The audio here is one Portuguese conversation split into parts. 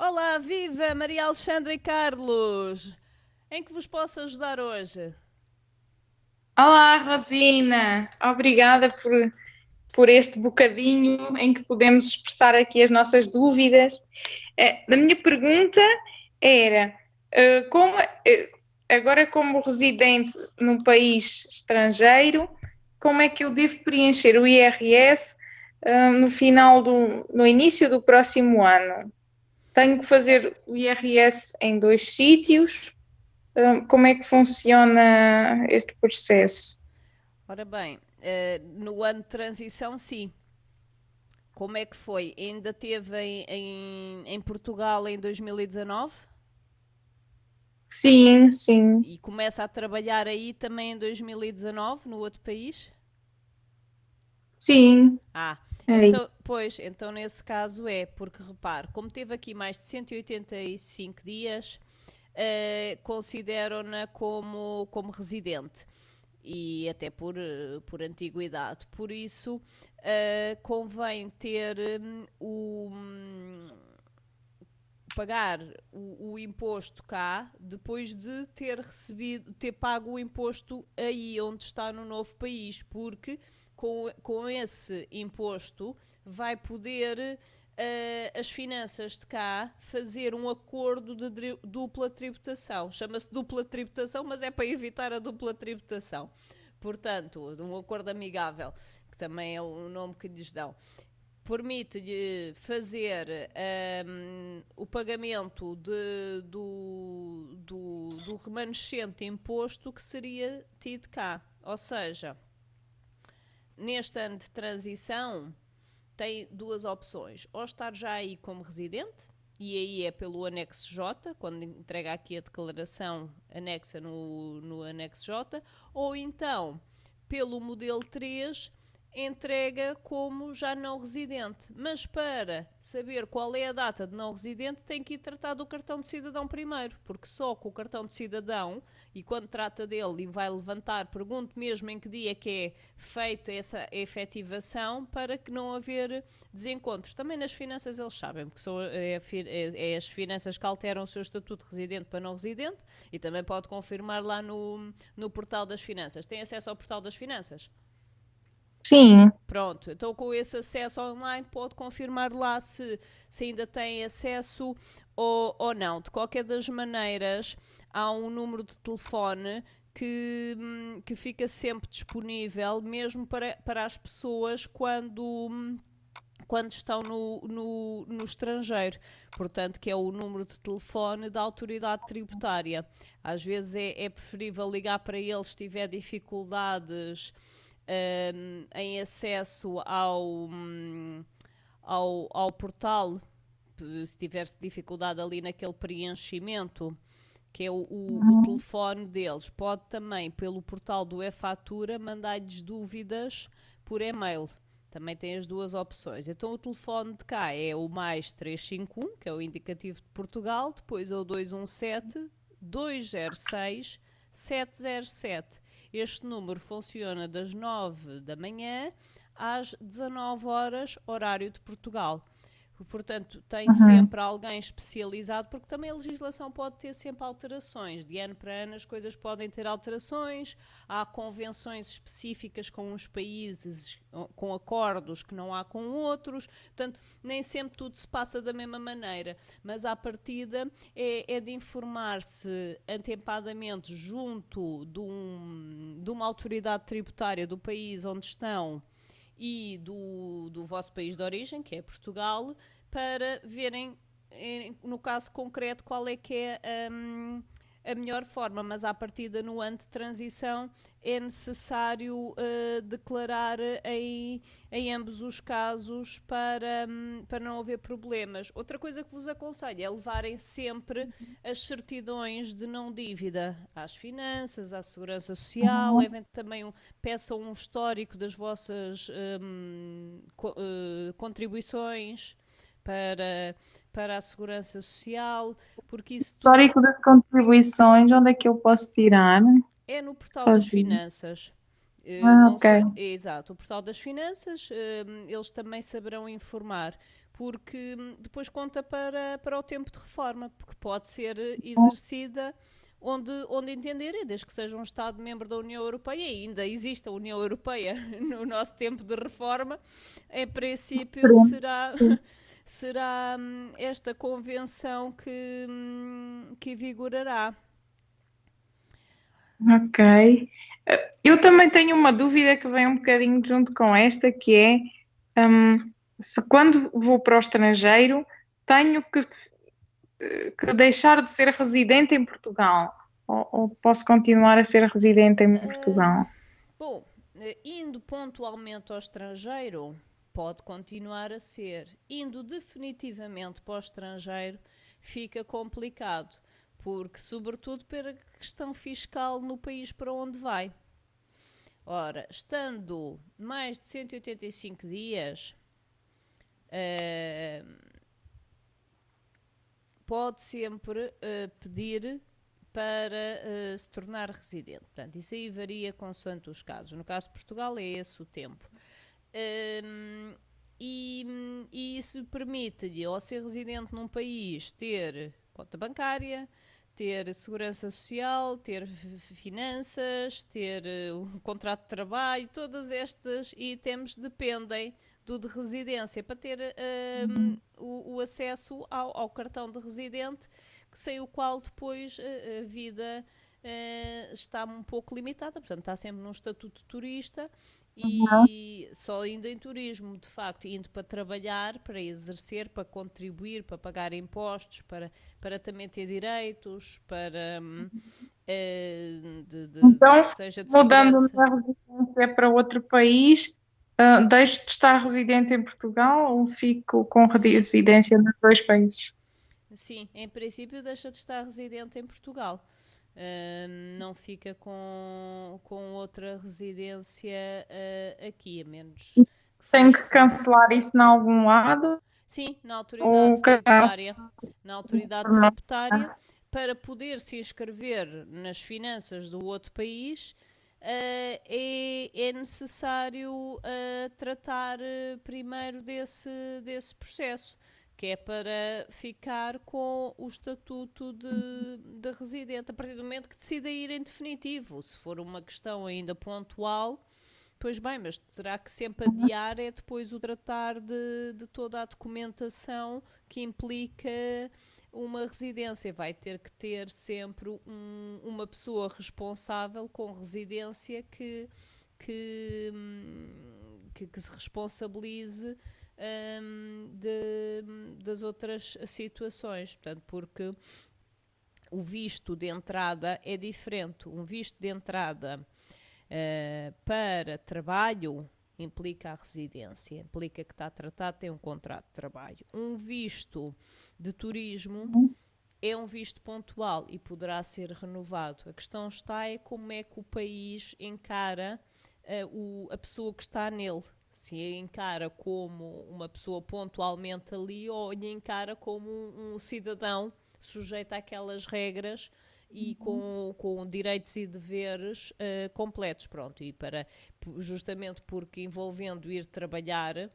Olá, viva Maria Alexandra e Carlos! Em que vos posso ajudar hoje? Olá, Rosina. Obrigada por este bocadinho em que podemos expressar aqui as nossas dúvidas. A minha pergunta era, como, agora como residente num país estrangeiro, como é que eu devo preencher o IRS, no início do próximo ano? Tenho que fazer o IRS em dois sítios? Como é que funciona este processo? Ora bem, no ano de transição, sim. Como é que foi? Ainda teve em Portugal em 2019 Sim, sim, e começa a trabalhar aí também em 2019 no outro país? sim. Ah, Aí. então, pois, então nesse caso é, porque repare, como teve aqui mais de 185 dias, consideram-na como residente e até por antiguidade. Por isso, convém ter pagar o imposto cá depois de ter recebido, ter pago o imposto aí onde está no novo país, porque com esse imposto vai poder as finanças de cá fazer um acordo de dupla tributação. Chama-se dupla tributação, mas é para evitar a dupla tributação. Portanto, um acordo amigável, que também é o nome que lhes dão, permite-lhe fazer o pagamento do remanescente imposto que seria tido cá. Ou seja, neste ano de transição, tem duas opções: ou estar já aí como residente, e aí é pelo anexo J, quando entrega aqui a declaração anexa no anexo J, ou então pelo modelo 3 entrega como já não residente. Mas para saber qual é a data de não residente, tem que ir tratar do cartão de cidadão primeiro, porque só com o cartão de cidadão, e quando trata dele e vai levantar, pergunto mesmo em que dia que é feita essa efetivação, para que não haver desencontros. Também nas finanças eles sabem, porque é as finanças que alteram o seu estatuto de residente para não residente, e também pode confirmar lá no portal das finanças. Tem acesso ao portal das finanças? Sim. Pronto, então com esse acesso online pode confirmar lá se ainda tem acesso ou não. De qualquer das maneiras, há um número de telefone que fica sempre disponível, mesmo para as pessoas quando estão no estrangeiro. Portanto, que é o número de telefone da autoridade tributária. Às vezes é preferível ligar para eles se tiver dificuldades em acesso ao portal, se tiver dificuldade ali naquele preenchimento, que é o Uhum. telefone deles. Pode também, pelo portal do e-fatura, mandar-lhes dúvidas por e-mail. Também tem as duas opções. Então o telefone de cá é o mais 351, que é o indicativo de Portugal, depois é o 217 206 707. Este número funciona das 9 da manhã às 19 horas, horário de Portugal. Portanto, tem Uhum. sempre alguém especializado, porque também a legislação pode ter sempre alterações. De ano para ano as coisas podem ter alterações. Há convenções específicas com uns países, com acordos que não há com outros. Portanto, nem sempre tudo se passa da mesma maneira. Mas à partida é de informar-se atempadamente junto de uma autoridade tributária do país onde estão e do vosso país de origem, que é Portugal, para verem, no caso concreto, qual é que é a melhor forma. Mas à partida, no ano de transição, é necessário declarar em ambos os casos para não haver problemas. Outra coisa que vos aconselho é levarem sempre as certidões de não dívida às finanças, à segurança social, Uhum. levem também peçam um histórico das vossas contribuições para, para a segurança social, porque isso tudo Histórico das contribuições, onde é que eu posso tirar? é no portal das Fazer. finanças. Ah, Não ok. sei, é exato, o portal das finanças, eles também saberão informar, porque depois conta para o tempo de reforma, porque pode ser exercida onde entenderem, desde que seja um Estado-membro da União Europeia, e ainda existe a União Europeia no nosso tempo de reforma, em princípio será esta convenção que vigorará. Ok. Eu também tenho uma dúvida que vem um bocadinho junto com esta, que é se quando vou para o estrangeiro tenho que deixar de ser residente em Portugal, ou posso continuar a ser residente em Portugal? Bom, indo pontualmente ao estrangeiro, pode continuar a ser. Indo definitivamente para o estrangeiro, fica complicado, porque, sobretudo, pela questão fiscal no país para onde vai. Ora, estando mais de 185 dias, pode sempre pedir para se tornar residente. Portanto, isso aí varia consoante os casos. No caso de Portugal é esse o tempo. E isso permite-lhe, ao ser residente num país, ter conta bancária, ter segurança social, ter finanças, ter um contrato de trabalho, todos estes itens dependem do de residência para ter o acesso ao cartão de residente, sem o qual depois a vida está um pouco limitada, portanto está sempre num estatuto de turista e só indo em turismo, de facto, indo para trabalhar, para exercer, para contribuir, para pagar impostos, para também ter direitos, para Então, seja de mudando a segurança. minha residência para outro país, deixo de estar residente em Portugal ou fico com Sim, residência nos dois países? sim, em princípio deixa de estar residente em Portugal. Não fica com outra residência aqui, a menos que Tenho que fosse. cancelar isso em algum lado? Sim, na Ou autoridade cancelar? tributária. Na autoridade tributária, para poder se inscrever nas finanças do outro país, é necessário tratar primeiro desse processo, que é para ficar com o estatuto de residente, a partir do momento que decida ir em definitivo. Se for uma questão ainda pontual, pois bem, mas terá que sempre adiar é depois o tratar de toda a documentação que implica uma residência. Vai ter que ter sempre uma pessoa responsável com residência que, que se responsabilize das outras situações. Portanto, porque o visto de entrada é diferente. Um visto de entrada para trabalho implica a residência, implica que está tratado, tem um contrato de trabalho. Um visto de turismo é um visto pontual e poderá ser renovado. A questão está é como é que o país encara a pessoa que está nele. Se a encara como uma pessoa pontualmente ali ou a encara como um cidadão sujeito àquelas regras e com direitos e deveres completos. Pronto, e justamente porque envolvendo ir trabalhar,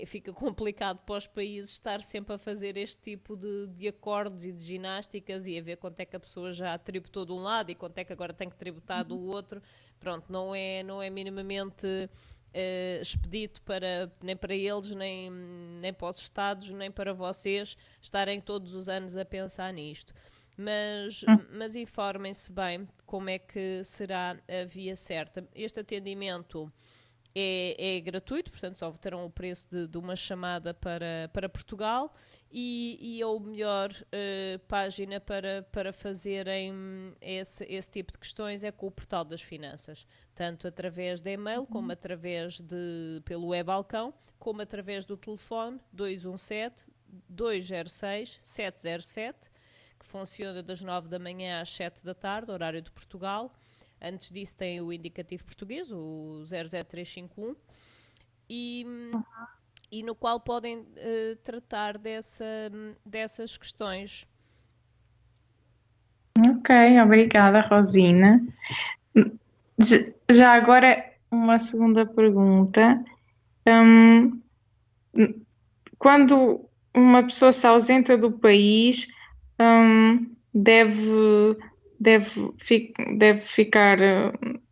fica complicado para os países estar sempre a fazer este tipo de acordos e de ginásticas e a ver quanto é que a pessoa já tributou de um lado e quanto é que agora tem que tributar do outro. Pronto, não é minimamente expedito nem para eles, nem para os Estados, nem para vocês estarem todos os anos a pensar nisto. Mas informem-se bem como é que será a via certa. Este atendimento é gratuito, portanto só terão o preço de uma chamada para Portugal e é a melhor página para fazerem esse tipo de questões é com o portal das finanças, tanto através de e-mail, como através pelo e-balcão, como através do telefone 217 206 707, que funciona das 9 da manhã às 7 da tarde, horário de Portugal. Antes disso tem o indicativo português, o 00351, e no qual podem tratar dessas questões. Ok, obrigada, Rosina. Já agora uma segunda pergunta. quando uma pessoa se ausenta do país, deve ficar,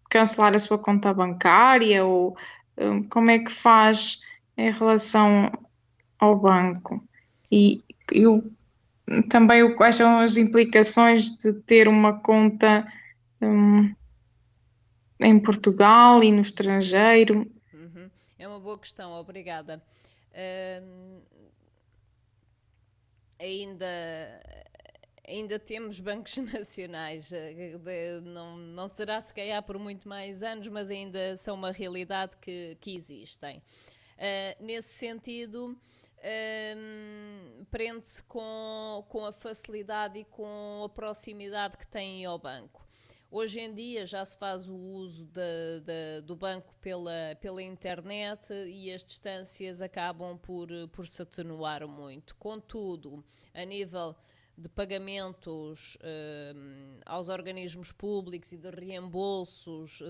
cancelar a sua conta bancária ou como é que faz em relação ao banco? E, e também quais são as implicações de ter uma conta, hum, em Portugal e no estrangeiro? Uhum. É uma boa questão, obrigada. Ahm, ainda, ainda temos bancos nacionais, não será se calhar por muito mais anos, mas ainda são uma realidade que existem. Nesse sentido, prende-se com a facilidade e com a proximidade que têm ao banco. Hoje em dia já se faz o uso do banco pela internet e as distâncias acabam por se atenuar muito. Contudo, a nível de pagamentos aos organismos públicos e de reembolsos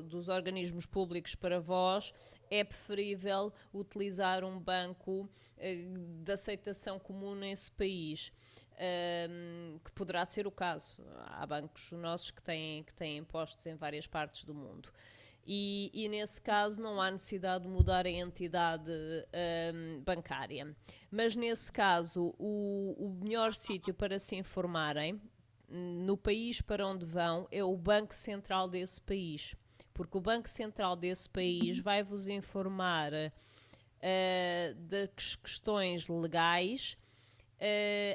dos organismos públicos para vós, é preferível utilizar um banco de aceitação comum nesse país. Que poderá ser o caso. Há bancos nossos que têm impostos em várias partes do mundo. E nesse caso não há necessidade de mudar a entidade bancária. Mas nesse caso, o melhor sítio para se informarem no país para onde vão é o Banco Central desse país. Porque o Banco Central desse país vai vos informar das questões legais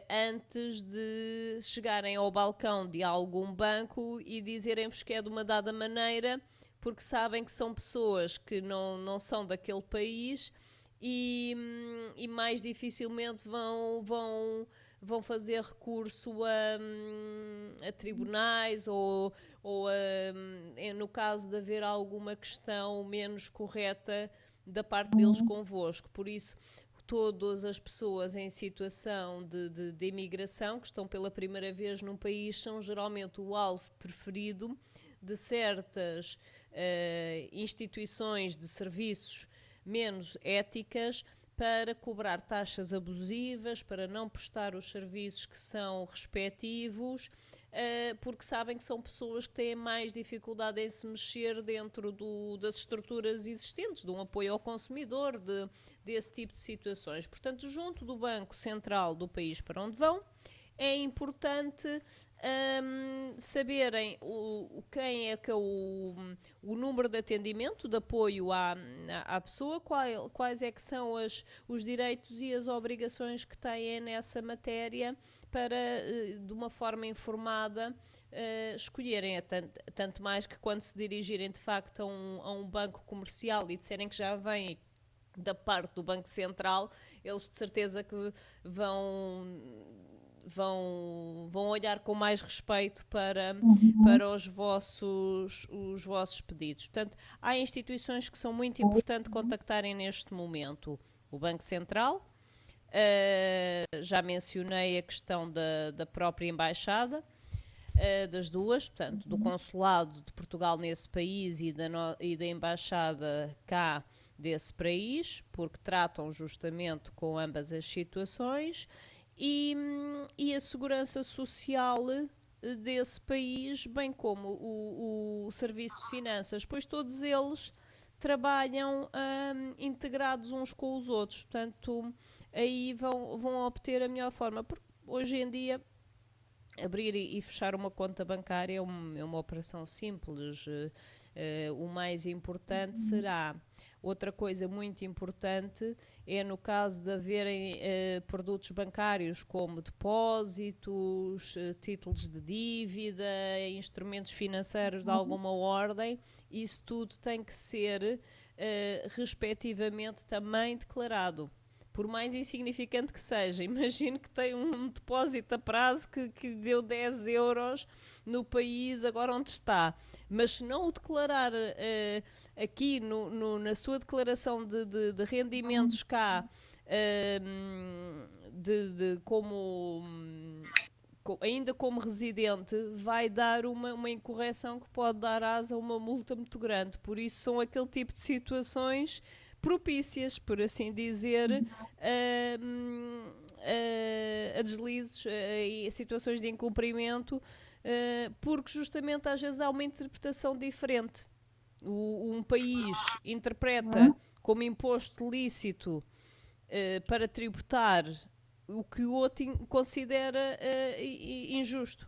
antes de chegarem ao balcão de algum banco e dizerem-vos que é de uma dada maneira, porque sabem que são pessoas que não são daquele país e mais dificilmente vão fazer recurso a tribunais ou no caso de haver alguma questão menos correta da parte deles convosco. Por isso, todas as pessoas em situação de imigração que estão pela primeira vez num país são geralmente o alvo preferido de certas instituições de serviços menos éticas para cobrar taxas abusivas, para não prestar os serviços que são respectivos, porque sabem que são pessoas que têm mais dificuldade em se mexer dentro das estruturas existentes, de um apoio ao consumidor, desse tipo de situações. Portanto, junto do Banco Central do país para onde vão, é importante saberem quem é que é o número de atendimento, de apoio à pessoa, quais é que são os direitos e as obrigações que têm nessa matéria para, de uma forma informada, escolherem. Tanto mais que quando se dirigirem de facto a um banco comercial e disserem que já vêm da parte do Banco Central, eles de certeza que vão olhar com mais respeito para os vossos pedidos. Portanto, há instituições que são muito importantes contactarem neste momento. O Banco Central, já mencionei a questão da própria embaixada, das duas, portanto, do consulado de Portugal nesse país e da embaixada cá desse país, porque tratam justamente com ambas as situações, e a segurança social desse país, bem como o serviço de finanças, pois todos eles trabalham integrados uns com os outros, portanto aí vão obter a melhor forma, porque hoje em dia abrir e fechar uma conta bancária é uma operação simples. O mais importante será, outra coisa muito importante é no caso de haverem produtos bancários como depósitos, títulos de dívida, instrumentos financeiros de alguma ordem, isso tudo tem que ser respectivamente também declarado. Por mais insignificante que seja, imagino que tem um depósito a prazo que deu 10 euros no país agora onde está, mas se não o declarar aqui na sua declaração de rendimentos cá, ainda como residente, vai dar uma incorreção que pode dar asa a uma multa muito grande. Por isso são aquele tipo de situações propícias, por assim dizer, a deslizes e a situações de incumprimento, porque justamente às vezes há uma interpretação diferente. Um país interpreta como imposto lícito para tributar o que o outro considera injusto.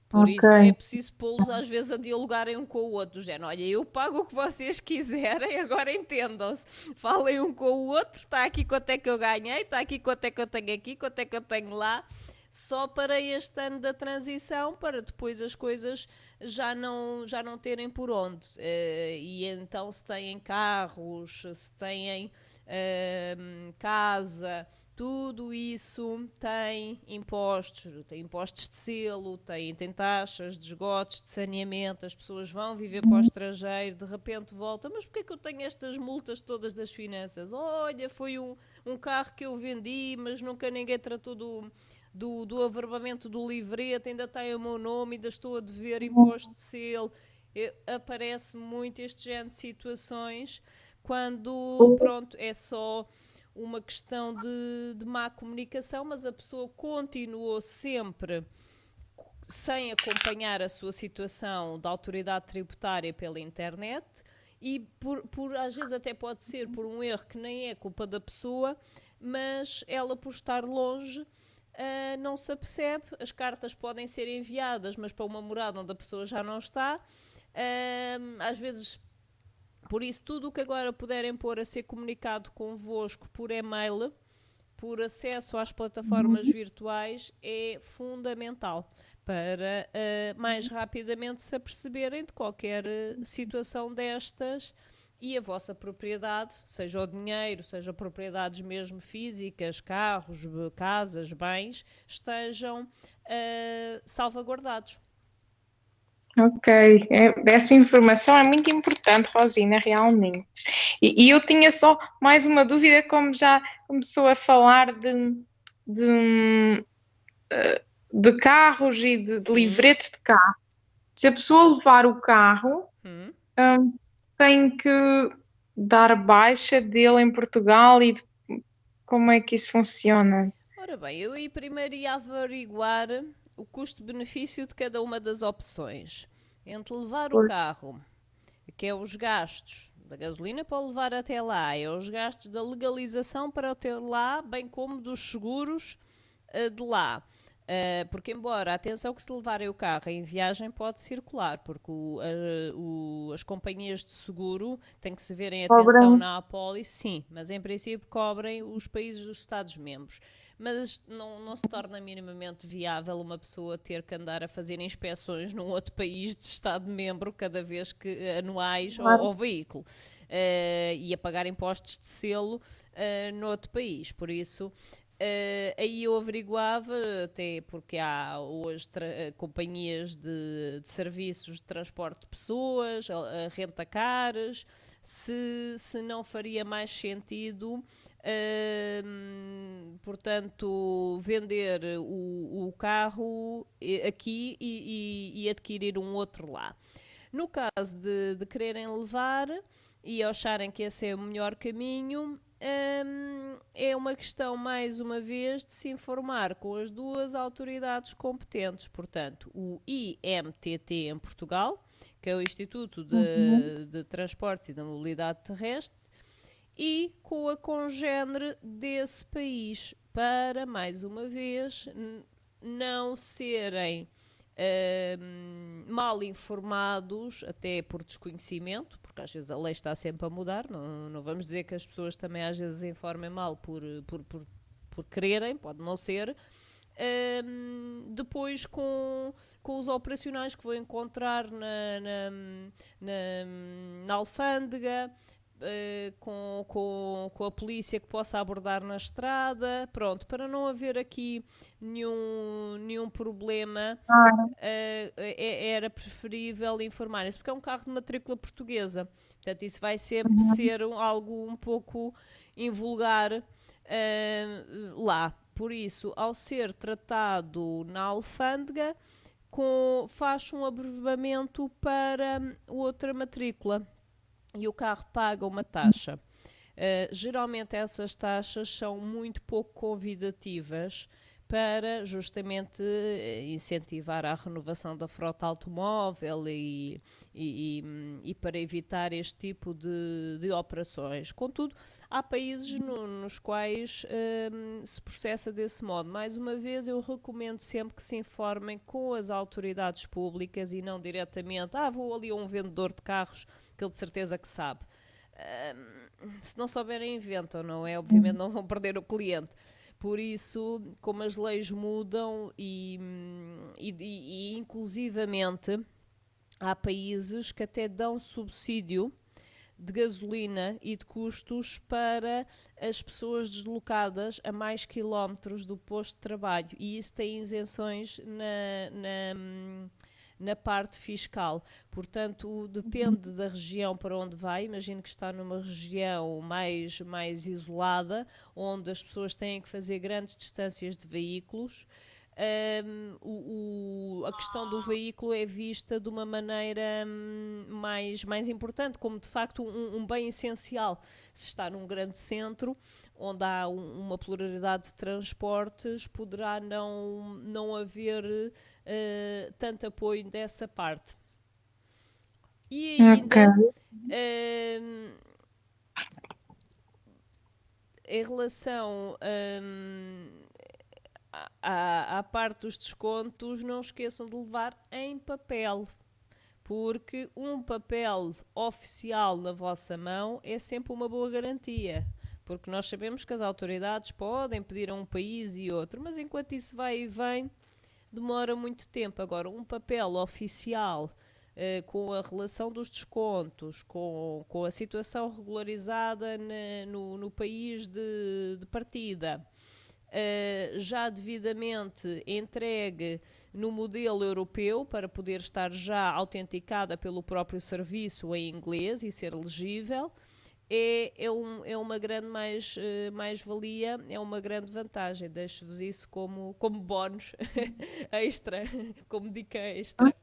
Por Ok. isso é preciso pô-los às vezes a dialogarem um com o outro. Do género, olha, eu pago o que vocês quiserem, agora entendam-se. Falem um com o outro, está aqui quanto é que eu ganhei, está aqui quanto é que eu tenho aqui, quanto é que eu tenho lá. Só para este ano da transição, para depois as coisas já não terem por onde. E então se têm carros, se têm casa, tudo isso tem impostos de selo, tem taxas de esgotos, de saneamento, as pessoas vão viver para o estrangeiro, de repente voltam, mas porquê é que eu tenho estas multas todas das finanças? Olha, foi um carro que eu vendi, mas nunca ninguém tratou do averbamento do livreto, ainda tem o meu nome, ainda estou a dever imposto de selo. Aparece muito este género de situações quando, pronto, é só uma questão de má comunicação, mas a pessoa continuou sempre sem acompanhar a sua situação da autoridade tributária pela internet e às vezes até pode ser por um erro que nem é culpa da pessoa, mas ela por estar longe não se apercebe, as cartas podem ser enviadas, mas para uma morada onde a pessoa já não está, às vezes. Por isso, tudo o que agora puderem pôr a ser comunicado convosco por e-mail, por acesso às plataformas virtuais, é fundamental para mais rapidamente se aperceberem de qualquer situação destas e a vossa propriedade, seja o dinheiro, seja propriedades mesmo físicas, carros, casas, bens, estejam salvaguardados. Ok, essa informação é muito importante, Rosina, realmente. E eu tinha só mais uma dúvida, como já começou a falar de, de carros e de Sim. livretes de carro. Se a pessoa levar o carro, tem que dar baixa dele em Portugal e como é que isso funciona? Ora bem, eu aí primeiro ia averiguar o custo-benefício de cada uma das opções. Entre levar o carro, que é os gastos da gasolina para o levar até lá, é os gastos da legalização para o ter lá, bem como dos seguros de lá. Porque embora, atenção que se levarem o carro em viagem pode circular, porque as companhias de seguro têm que se verem atenção Cobrem. na apólice, sim, mas em princípio cobrem os países dos Estados-membros. Mas não se torna minimamente viável uma pessoa ter que andar a fazer inspeções num outro país de Estado-membro cada vez que anuais ao veículo e a pagar impostos de selo noutro país. Por isso, aí eu averiguava, até porque há hoje companhias de serviços de transporte de pessoas, a renta-cares, se não faria mais sentido, portanto, vender o carro aqui e adquirir um outro lá. No caso de quererem levar e acharem que esse é o melhor caminho, é uma questão, mais uma vez, de se informar com as duas autoridades competentes. Portanto, o IMTT em Portugal, que é o Instituto de Transportes e da Mobilidade Terrestre, e com a congénere desse país, para, mais uma vez, não serem mal informados, até por desconhecimento, porque às vezes a lei está sempre a mudar, não vamos dizer que as pessoas também às vezes informem mal por quererem, pode não ser. Depois com os operacionais que vou encontrar na alfândega, com a polícia que possa abordar na estrada, pronto, para não haver aqui nenhum problema, era preferível informarem-se, porque é um carro de matrícula portuguesa, portanto isso vai sempre ser algo um pouco invulgar lá. Por isso, ao ser tratado na alfândega, faz um abrevamento para outra matrícula e o carro paga uma taxa. Geralmente essas taxas são muito pouco convidativas para justamente incentivar a renovação da frota automóvel e para evitar este tipo de operações. Contudo, há países nos quais se processa desse modo. Mais uma vez, eu recomendo sempre que se informem com as autoridades públicas e não diretamente, vou ali a um vendedor de carros que ele de certeza que sabe. Se não souberem, inventam, não é? Obviamente não vão perder o cliente. Por isso, como as leis mudam e inclusivamente há países que até dão subsídio de gasolina e de custos para as pessoas deslocadas a mais quilómetros do posto de trabalho, e isso tem isenções na parte fiscal. Portanto, depende da região para onde vai. Imagino que está numa região mais isolada, onde as pessoas têm que fazer grandes distâncias de veículos. A questão do veículo é vista de uma maneira mais importante, como de facto um bem essencial. Se está num grande centro, onde há uma pluralidade de transportes, poderá não haver tanto apoio dessa parte. E ainda, em relação à parte dos descontos, não esqueçam de levar em papel, porque um papel oficial na vossa mão é sempre uma boa garantia. Porque nós sabemos que as autoridades podem pedir a um país e outro, mas enquanto isso vai e vem, demora muito tempo. Agora, um papel oficial com a relação dos descontos, com a situação regularizada no país de partida, já devidamente entregue no modelo europeu para poder estar já autenticada pelo próprio serviço em inglês e ser legível, é uma grande mais-valia, é uma grande vantagem. Deixo-vos isso como bónus extra, como dica extra.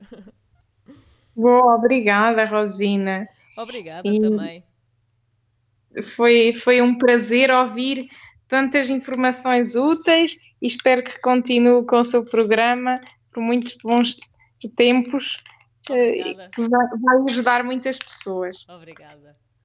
Boa, obrigada, Rosina. Obrigada também. Foi um prazer ouvir tantas informações úteis e espero que continue com o seu programa por muitos bons tempos, que vai ajudar muitas pessoas. Obrigada.